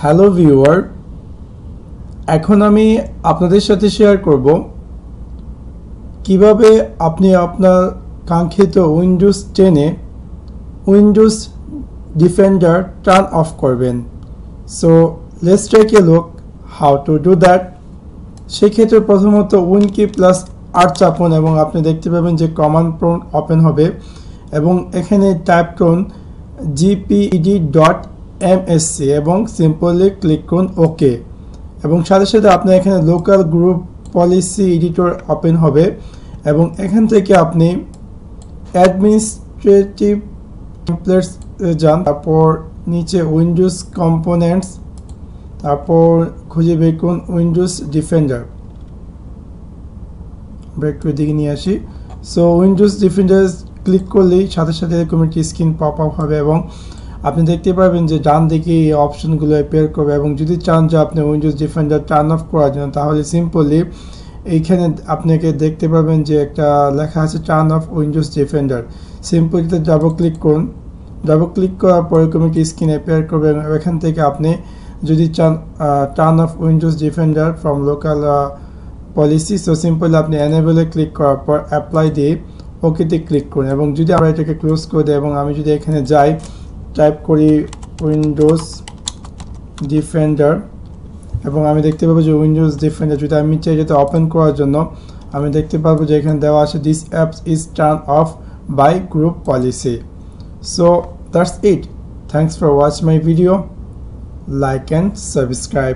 Hello viewer, এখন আমি আপনাদের সাথে শেয়ার করব কিভাবে আপনি আপনার কাঙ্ক্ষিত উইন্ডোজ 10 এ উইন্ডোজ ডিফেন্ডার টার্ন অফ করবেন। So let's take a look how to do that. সেক্ষেত্রে প্রথমত উইন কি প্লাস আর চাপুন এবং আপনি দেখতে পাবেন যে কমান্ড প্রম্পট ওপেন হবে এবং এখানে টাইপ করুন gped.msc এবং সিম্পলি ক্লিক করুন ওকে এবং সাথে সাথে আপনার এখানে local group policy editor open হবে এবং এখান থেকে আপনি অ্যাডমিনিস্ট্রেটিভ টেমপ্লেটস যান, তারপর নিচে উইন্ডোজ কম্পোনেন্টস, তারপর খুঁজে বের করুন উইন্ডোজ ডিফেন্ডার। আমরা একটু এদিকে নিয়ে আসি। সো উইন্ডোজ ডিফেন্ডার ক্লিক করলেই সাথে সাথে এরকম একটি স্ক্রিন পপ আপ হবে এবং আপনি দেখতে পারবেন যে ডান দিকে এই অপশনগুলো অ্যাপিয়ার করবে এবং যদি চান যে আপনি উইন্ডোজ ডিফেন্ডার টার্ন অফ করার জন্য তাহলে সিম্পলি এইখানে আপনাকে দেখতে পাবেন যে একটা লেখা আছে turn off Windows defender. Simply double click করুন। ডাবল ক্লিক করার পর এরকম একটি স্ক্রিন অ্যাপিয়ার করবে এবং এখান থেকে আপনি যদি চান turn off Windows defender from local policy, so simply আপনি এনেবলে ক্লিক করার পর অ্যাপ্লাই দিয়ে ওকেতে ক্লিক করুন এবং যদি আমরা এটাকে ক্লোজ করে দিই এবং আমি যদি এখানে যাই টাইপ করি উইন্ডোজ ডিফেন্ডার এবং আমি দেখতে পাবো যে উইন্ডোজ ডিফেন্ডার যদি আমি চাই যেটা ওপেন করার জন্য আমি দেখতে পাবো যে এখানে দেওয়া আছে this apps is turn off by group policy. So that's it. Thanks for watch my video. Like and subscribe.